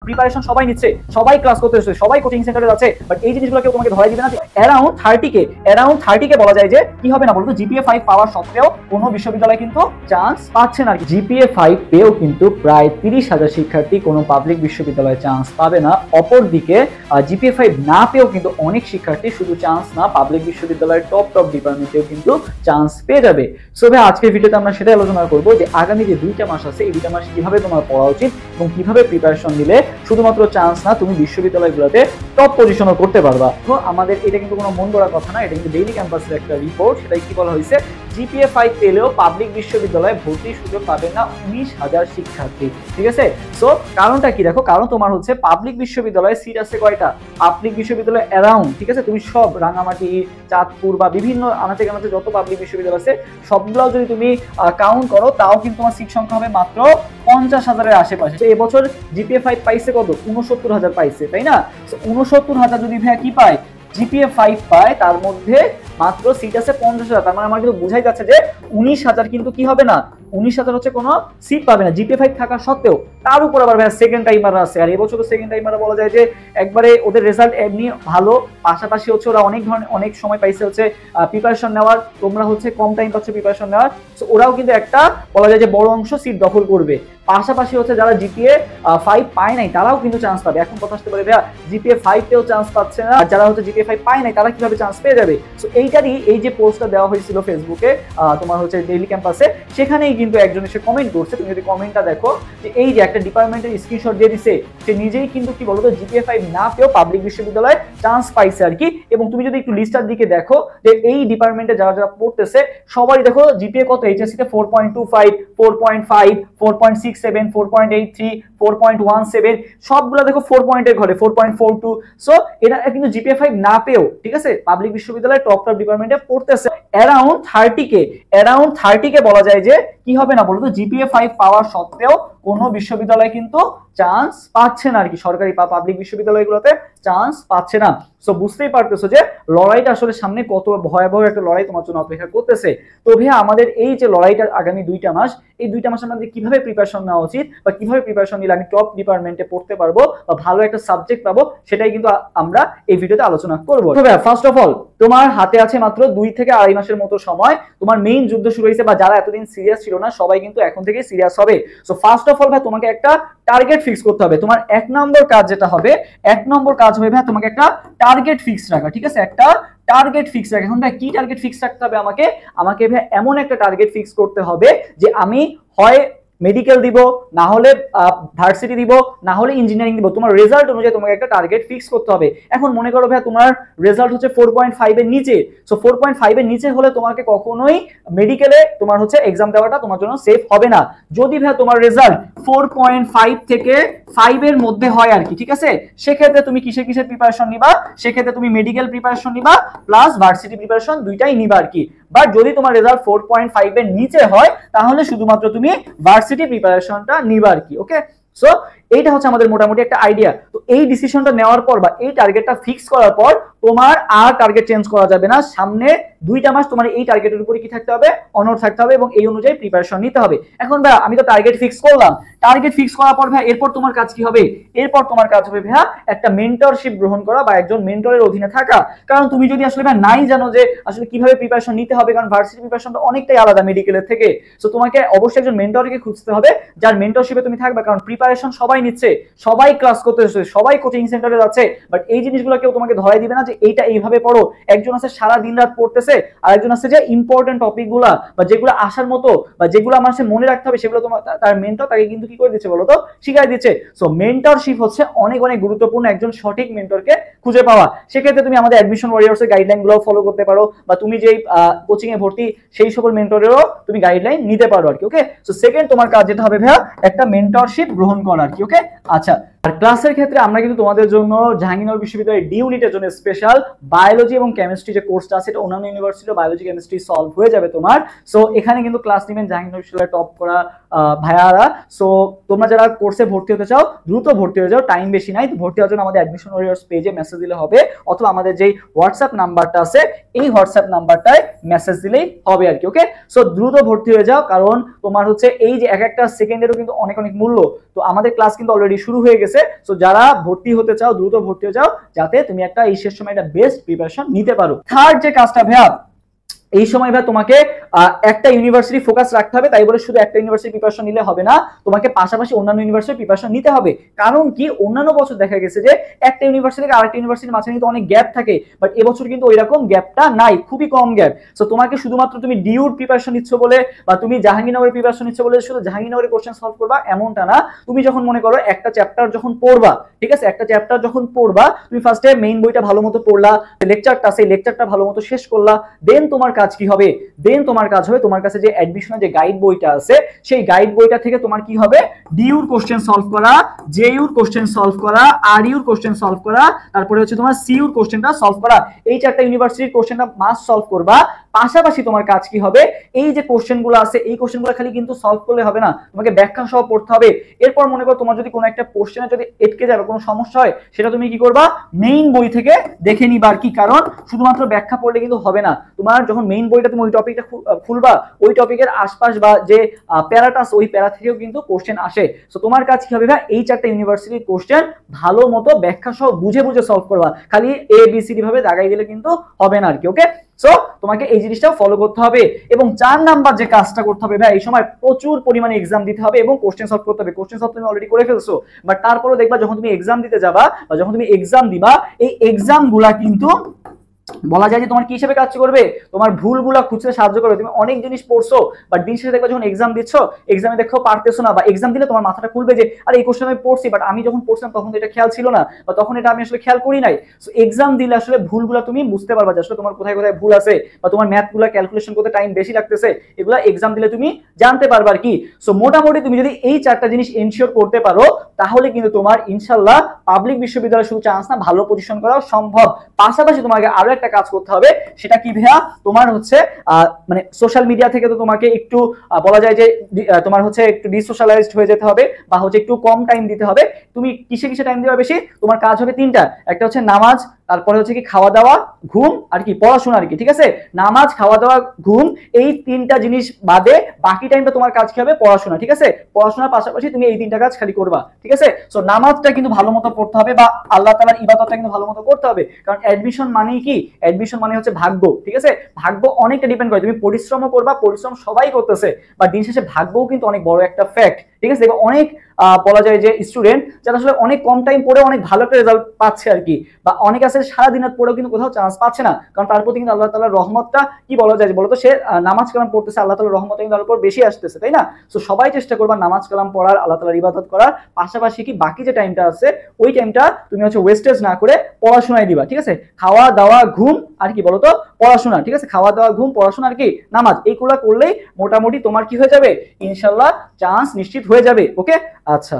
Preparation সবাই নিচ্ছে, সবাই ক্লাস করতেছে, সবাই কোচিং সেন্টারে যাচ্ছে, বাট এই জিনিসগুলো কেউ তোমাকে ধরাই দিবে না যে অ্যারাউন্ড 30 কে বলা যায় যে কি হবে না বলতো, জিপিএ 5 পাওয়ার সত্ত্বেও কোনো বিশ্ববিদ্যালয় কিন্তু চান্স পাচ্ছে না। জিপিএ 5 পেয়েও কিন্তু প্রায় 30,000 শিক্ষার্থী কোনো পাবলিক বিশ্ববিদ্যালয়ে চান্স পাবে না। অপরদিকে জিপিএ 5 না পেয়েও কিন্তু অনেক শিক্ষার্থী শুধু চান্স না, পাবলিক বিশ্ববিদ্যালয়ের টপ ডিপার্টমেন্টেও কিন্তু চান্স পেয়ে যাবে। সো ভাই আজকের ভিডিওতে আমরা সেটাই আলোচনা করবো যে আগামী যে 2টা মাস আছে, এই 2টা মাস কিভাবে তোমার পড়া উচিত এবং কিভাবে প্রিপারেশন নিলে শুধুমাত্র চান্স না, তুমি বিশ্ববিদ্যালয়গুলোতে টপ পজিশনও করতে পারবা। তো আমাদের এটা কিন্তু কোনো মন গড়া কথা না, এটা কিন্তু ডেইলি ক্যাম্পাসের একটা রিপোর্ট। সেটাই কি বলা হয়েছে, জিপিএ 5 পেলেও পাবলিক বিশ্ববিদ্যালয়ে ভর্তির সুযোগ পাবে না 19,000 শিক্ষার্থী। ঠিক আছে, সো কারণটা কি দেখো, কারণ তোমার হচ্ছে পাবলিক বিশ্ববিদ্যালয়ে সিট আছে কয়টা, পাবলিক বিশ্ববিদ্যালয় অ্যারাউন্ড, ঠিক আছে, তুমি সব রাঙামাটি, চাঁদপুর বা বিভিন্ন আনাচে কানাচে যত পাবলিক বিশ্ববিদ্যালয় আছে সবগুলো যদি তুমি কাউন্ট করো, তাও কিন্তু তোমার সিট সংখ্যা হবে মাত্র 50,000-এর আশেপাশে। এবছর জিপিএ 5 পাইছে কত, 69,000 পাইছে, তাই না? 69,000 যদি ভাইয়া কি পায়, জিপিএ 5 পায়, তার মধ্যে মাত্র সিট আছে 50,000, তার মানে আমার কিন্তু বোঝাই যাচ্ছে যে 19,000 কিন্তু কি হবে না, 19,000 হচ্ছে কোনো সিট পাবে না জিপিএ 5 থাকা সত্ত্বেও। তার উপর আবার ভাই সেকেন্ড টাইমাররা আছে, আর এবছর তো সেকেন্ড টাইমাররা বলা যায় যে একবারে ওদের রেজাল্ট এমনি ভালো, পাশাপাশি হচ্ছে ওরা অনেক সময় পাইছে হচ্ছে প্রিপারেশন নেওয়ার, তোমরা হচ্ছে কম টাইম পাচ্ছ প্রিপারেশন নেওয়ার, সো ওরাও কিন্তু একটা বলা যায় যে বড় অংশ সিট দখল করবে। পাশাপাশি হচ্ছে যারা জিপিএ 5 পায় নাই তারাও কিন্তু চান্স পাবে। এখন কথা আসতে পারে ভাইয়া জিপিএ 5 তেও চান্স পাচ্ছে না, যারা হচ্ছে জিপিএ 5 পায় নাই তারা কিভাবে চান্স পেয়ে যাবে? সো এইটারই এই যে পোস্টটা দেওয়া হয়েছিল ফেসবুকে তোমার হচ্ছে ডেইলি ক্যাম্পাসে, সেখানেই কিন্তু একজন এসে কমেন্ট করছে। তুমি যদি কমেন্টটা দেখো, যে এই যে একটা ডিপার্টমেন্টের স্ক্রিনশট দিয়ে দিছে, সে নিজেই কিন্তু কি বলতো জিপিএ 5 না পেয়েও পাবলিক বিশ্ববিদ্যালয়ে চান্স পাইছে আর কি। এবং তুমি যদি একটু লিস্টার দিকে দেখো যে এই ডিপার্টমেন্টে যারা যারা পড়তেছে সবাই দেখো জিপিএ কত, এইচএসসি তে 4.25, 4.5, 4.67, 4.83, 4.17, সবগুলো দেখো 4 পয়েন্টের ঘরে, 4.42। সো এটা কিন্তু জিপিএ 5 না পেয়েও, ঠিক আছে, পাবলিক বিশ্ববিদ্যালয়ে টপ ডিপার্টমেন্টে পড়তেছে। অ্যারাউন্ড 30 কে বলা যায় যে কি হবে না বলতো, জিপিএ 5 পাওয়ার সত্ত্বেও কোনো বিশ্ববিদ্যালয় কিন্তু চান্স পাচ্ছে না আর কি, সরকারি বা পাবলিক বিশ্ববিদ্যালয়গুলোতে চান্স পাচ্ছে না। সো বুঝতেই পারতেছো যে লড়াইটা আসলে সামনে কত ভয়াবহ একটা লড়াই তোমার জন্য অপেক্ষা করতেছে। তো ভাইয়া আমাদের এই যে লড়াইটা আগামী 2টা মাস, এই 2টা মাস আমাদের কিভাবে প্রিপারেশন নেওয়া উচিত বা কিভাবে প্রিপারেশন নিলে আমি টপ ডিপার্টমেন্টে পড়তে পারবো বা ভালো একটা সাবজেক্ট পাবো, সেটাই কিন্তু আমরা এই ভিডিওতে আলোচনা করবো। তো ভাইয়া ফার্স্ট অফ অল তোমার হাতে আছে মাত্র 2 থেকে 2.5 মাসের মতো সময়, তোমার মেইন যুদ্ধ শুরু হয়েছে, বা যারা এতদিন সিরিয়াস ছিল না সবাই কিন্তু এখন থেকে সিরিয়াস হবে। সো ফার্স্ট অফ অল ভাই তোমাকে একটা টার্গেট ফিক্স করতে হবে। তোমার 1 নম্বর কাজ যেটা হবে, 1 নম্বর কাজ হবে ভাই তোমাকে একটা টার্গেট ফিক্স রাখা, ঠিক আছে, একটা টার্গেট ফিক্স রাখা। এখন ভাই কি টার্গেট ফিক্স রাখতে হবে আমাকে ভাই এমন একটা টার্গেট ফিক্স করতে হবে যে আমি হয় মেডিকেল দিব, না হলে ভার্সিটি দিব, না হলে ইঞ্জিনিয়ারিং দিব। তোমার রেজাল্ট অনুযায়ী তোমাকে একটা টার্গেট ফিক্স করতে হবে। এখন মনে করো ভাই তোমার রেজাল্ট হচ্ছে 4.5 এর নিচে, সো 4.5 এর নিচে হলে তোমাকে কখনোই মেডিকেলে তোমার হচ্ছে এক্সাম দেওয়াটা তোমার জন্য সেফ হবে না। যদি ভাই তোমার রেজাল্ট 4.5 থেকে 5 এর মধ্যে হয় আর কি, ঠিক আছে, সেক্ষেত্রে তুমি কিসের প্রিপারেশন নিবা, সেক্ষেত্রে তুমি মেডিকেল প্রিপারেশন নিবা প্লাস ভার্সিটি প্রিপারেশন, দুইটাই নিবা আর কি। বাট যদি তোমার রেজাল্ট 4.5 এর নিচে হয় তাহলে শুধুমাত্র তুমি ভার্সিটি প্রিপারেশনটা নিবা আর কি। ওকে, সো এইটা হচ্ছে আমাদের মোটামুটি একটা আইডিয়া। তো এই ডিসিশনটা নেওয়ার পর বা এই টার্গেটটা ফিক্স করার পর তোমার আর টার্গেট চেঞ্জ করা যাবে না। সামনে 2টা মাস তোমার এই টার্গেটের উপরে কি থাকতে হবে, অনড় থাকতে হবে এবং এই অনুযায়ী প্রিপারেশন নিতে হবে। এখন ভাই আমি তো টার্গেট ফিক্স করলাম, টার্গেট ফিক্স করার পর ভাই এরপর তোমার কাজ কি হবে, এরপর তোমার কাজ হবে ভাই একটা মেন্টরশিপ গ্রহণ করা বা একজন মেন্টরের অধীনে থাকা। কারণ তুমি যদি আসলে ভাই নাই জানো যে আসলে কিভাবে প্রিপারেশন নিতে হবে, কারণ ভার্সিটি প্রিপারেশনটা অনেকটাই আলাদা মেডিকেলের থেকে, সো তোমাকে অবশ্যই একজন মেন্টরকে খুঁজতে হবে যার মেন্টরশিপে তুমি থাকবে। কারণ প্রিপারেশন সবাই নিচ্ছে, সবাই ক্লাস করতেছে, সবাই কোচিং সেন্টারে যাচ্ছে, বাট এই জিনিসগুলো কেউ তোমাকে ধরাই দিবে না যে এইটা এইভাবে পড়ো। একজন আছে সারা দিন রাত পড়তেছে, আর একজন আছে যে ইম্পর্টেন্ট টপিকগুলা বা যেগুলো আসার মতো বা যেগুলো মানুষের মনে রাখতে হবে সেগুলো তোমার তার মেন্টর তাকে কিন্তু কি করে দিচ্ছে বলো তো, শিখাই দিচ্ছে। সো মেন্টরশিপ হচ্ছে অনেক গুরুত্বপূর্ণ, একজন সঠিক মেন্টরকে খুঁজে পাওয়া। সেক্ষেত্রে তুমি আমাদের অ্যাডমিশন ওয়ারিয়র্স এর গাইডলাইনগুলো ফলো করতে পারো, বা তুমি যেই কোচিং এ ভর্তি সেই সকল মেন্টরেরও তুমি গাইডলাইন নিতে পারো আর কি। ওকে, সো সেকেন্ড তোমার কাজ যেটা হবে ভাইয়া একটা মেন্টরশিপ গ্রহণ করা আর কি। ওকে, আচ্ছা, আর ক্লাসের ক্ষেত্রে আমরা কিন্তু তোমাদের জন্য জাহাঙ্গীরনগর বিশ্ববিদ্যালয়ের ডি ইউনিটের জন্য স্পেশাল বায়োলজি এবং কেমিস্ট্রি যে কোর্সটা আছে, এটা অন্যান্য ইউনিভার্সিটির বায়োলজি কেমিস্ট্রি সলভ হয়ে যাবে তোমার। সো এখানে কিন্তু ক্লাস নেবেন জাহাঙ্গীরনগর বিশ্ববিদ্যালয়ের টপ করা ভাইয়ারা। সো তোমরা যারা কোর্সে ভর্তি হতে চাও দ্রুত ভর্তি হয়ে যাও, টাইম বেশি নাই। ভর্তি হওয়ার জন্য আমাদের অ্যাডমিশন ওয়ারিয়র্স পেজে মেসেজ দিলে হবে, অথবা আমাদের যেই হোয়াটসঅ্যাপ নাম্বারটা আছে এই হোয়াটসঅ্যাপ নাম্বারটায় মেসেজ দিলেই হবে আর কি। ওকে, সো দ্রুত ভর্তি হয়ে যাও, কারণ তোমার হচ্ছে এই যে এক একটা সেকেন্ডেরও কিন্তু অনেক অনেক মূল্য। তো আমাদের ক্লাস কিন্তু অলরেডি শুরু হয়ে গেছে। সো যারা ভর্তি হতে চাও দ্রুত ভর্তি হয়ে যাও, যাতে তুমি একটা এই শেষ সময় একটা বেস্ট প্রিপারেশন নিতে পারো। থার্ড যে কাজটা ভাইয়া, এই সময় ভাই তোমাকে একটা ইউনিভার্সিটি ফোকাস রাখতে হবে। তাই বলে শুধু একটা ইউনিভার্সিটি প্রিপারেশন নিলে হবে না, তোমাকে পাশাপাশি অন্যান্য ইউনিভার্সিটি প্রিপারেশন নিতে হবে। কারণ কি, অন্যান্য বছর দেখা গেছে যে একটা ইউনিভার্সিটি থেকে আরেকটা ইউনিভার্সিটির মাঝখানে কিন্তু অনেক গ্যাপ থাকে, বাট এবছর কিন্তু ওইরকম গ্যাপটা নাই, খুবই কম গ্যাপ। সো তোমাকে শুধুমাত্র তুমি ডিউর প্রিপারেশন নিচ্ছ বলে বা তুমি জাহাঙ্গীরনগরের প্রিপারেশন নিচ্ছ বলে শুধু জাহাঙ্গীরনগরের কোশ্চেন সলভ করবা এমনটা না। তুমি যখন মনে করো একটা চ্যাপ্টার যখন পড়বা, ঠিক আছে, একটা চ্যাপ্টার যখন পড়বা, তুমি ফার্স্টে মেইন বইটা ভালো মতো পড়লা, লেকচারটা সেই লেকচারটা ভালো মতো শেষ করলা, দেন তোমার কাজ কি হবে, দেন তোমার কাজ হবে তোমার কাছে যে অ্যাডমিশনের যে গাইড বইটা আছে সেই গাইড বইটা থেকে তোমার কি হবে, ডিউর কোশ্চেন সলভ করা, জেইউর কোশ্চেন সলভ করা, আরইউর কোশ্চেন সলভ করা, তারপরে হচ্ছে তোমার সিইউর কোশ্চেনটা সলভ করা। এই চারটা ইউনিভার্সিটির কোশ্চেনটা মাস্ট সলভ করবা। পাশাপাশি তোমার কাজ কি হবে, এই যে কোশ্চেনগুলো আছে এই কোশ্চেনগুলো খালি কিন্তু সলভ করলে হবে না, তোমাকে ব্যাখ্যা সহ পড়তে হবে। এরপর মনে করো তোমার যদি কোনো একটা কোশ্চেনে যদি আটকে যাবে, কোনো সমস্যা হয়, সেটা তুমি কি করবা, মেইন বই থেকে দেখে নিবা আর কি। কারণ শুধুমাত্র ব্যাখ্যা পড়লে কিন্তু হবে না, তোমার যখন মেইন বইটা তুমি ওই টপিকটা খুলবা, ওই টপিকের আশপাশ বা যে প্যারাটা আছে ওই প্যারা থেকেও কিন্তু কোশ্চেন আসে। সো তোমার কাজ কি হবে ভাই, এই চারটা ইউনিভার্সিটির কোশ্চেন ভালো মতো ব্যাখ্যা সহ বুঝে বুঝে সলভ করবা, খালি এ বি সি ডি ভাবে দাগাই দিলে কিন্তু হবে না আর কি। ওকে, সো তোমাকে এই জিনিসটা ফলো করতে হবে। এবং 4 নাম্বার যে কাজটা করতে হবে ভাই, এই সময় প্রচুর পরিমাণে এক্সাম দিতে হবে এবং কোশ্চেন সলভ করতে হবে। কোশ্চেন সলভ তুমি অলরেডি করে ফেলছো, বাট তারপরেও দেখবা যখন তুমি এক্সাম দিতে যাবা বা যখন তুমি এক্সাম দিবা, এই এক্সাম গুলা কিন্তু বলা যায় যে তোমার কি হিসেবে কাজ করবে, তোমার ভুলগুলা খুঁজতে সাহায্য করবে। তুমি অনেক জিনিস পড়ছো, বাট দিন শেষে দেখবা যখন এক্সাম দিচ্ছ, এক্সামে দেখো পারতেছো না, বা এক্সাম দিলে তোমার মাথাটা খুলবে যে আরে এই কোশ্চেন আমি পড়ছি, বাট আমি যখন পড়ছিলাম তখন তো এটা খেয়াল ছিল না, বা তখন এটা আমি আসলে খেয়াল করি নাই। সো এক্সাম দিলে আসলে ভুলগুলা তুমি বুঝতে পারবা যে আসলে তোমার কোথায় কোথায় ভুল আছে, বা তোমার ম্যাথগুলা ক্যালকুলেশন করতে টাইম বেশি লাগতেছে, এগুলা এক্সাম দিলে তুমি জানতে পারবা আর কি। সো মোটামুটি তুমি যদি এই 4টা জিনিস এনশিওর করতে পারো, তাহলে কিন্তু তোমার ইনশাআল্লাহ পাবলিক বিশ্ববিদ্যালয়ে শুধু চান্স না, ভালো পজিশন করাও সম্ভব। পাশাপাশি তোমাকে আরো একটা কাজ করতে হবে, সেটা কি ভাইয়া, তোমার হচ্ছে মানে সোশ্যাল মিডিয়া থেকে তো তোমাকে একটু বলা যায় যে তোমার হচ্ছে একটু ডিসোশ্যালাইজড হয়ে যেতে হবে, বা হচ্ছে একটু কম টাইম দিতে হবে। তুমি কিসে কিসে টাইম দিবা বেশি, তোমার কাজ হবে 3টা, একটা হচ্ছে নামাজ, তারপরে হচ্ছে কি খাওয়া দাওয়া, ঘুম, আর কি পড়াশোনা আর কি। ঠিক আছে, নামাজ, খাওয়া দাওয়া, ঘুম, এই 3টা জিনিস বাদে বাকি টাইমটা তোমার কাজ কি হবে, পড়াশোনা। ঠিক আছে, পড়াশোনার পাশাপাশি তুমি এই 3টা কাজ খালি করবা। ঠিক আছে, সো নামাজটা কিন্তু ভালো মতো পড়তে হবে, বা আল্লাহ তাআলার ইবাদতটা কিন্তু ভালো মতো করতে হবে। কারণ অ্যাডমিশন মানেই কি, অ্যাডমিশন মানে হচ্ছে ভাগ্য। ঠিক আছে, ভাগ্য অনেকটা ডিপেন্ড করে, তুমি পরিশ্রমও করবা, পরিশ্রম সবাই করতেছে, বা দিন শেষে ভাগ্যও কিন্তু অনেক বড় একটা ফ্যাক্ট। ঠিক আছে, এবার অনেক বলা যায় যে স্টুডেন্ট যারা আসলে অনেক কম টাইম পড়ে অনেক ভালো একটা রেজাল্ট পাচ্ছে আর কি, বা অনেক আছে সারা দিন পড়েও কিন্তু কোথাও চান্স পাচ্ছে না, কারণ তার প্রতি কিন্তু আল্লাহ তাআলার রহমতটা কি বলা যায় বলতো, সে নামাজ কালাম পড়তেছে, আল্লাহ তাআলার রহমত কিন্তু তার উপর বেশি আসতেছে, তাই না? সো সবাই চেষ্টা করবা নামাজ কালাম পড়ার, আল্লাহ তাআলার ইবাদত করার, পাশাপাশি কি বাকি যে টাইমটা আছে ওই টাইমটা তুমি হচ্ছে ওয়েস্টেজ না করে পড়াশোনায় দিবা। ঠিক আছে, খাওয়া দাওয়া ঘুম আর কি বলতো, পড়াশোনা। ঠিক আছে, খাওয়া দাওয়া ঘুম পড়াশোনা আর কি নামাজ, এইগুলা করলেই মোটামুটি তোমার কি হয়ে যাবে, ইনশাআল্লাহ চান্স নিশ্চিত হয়ে যাবে। ওকে, আচ্ছা।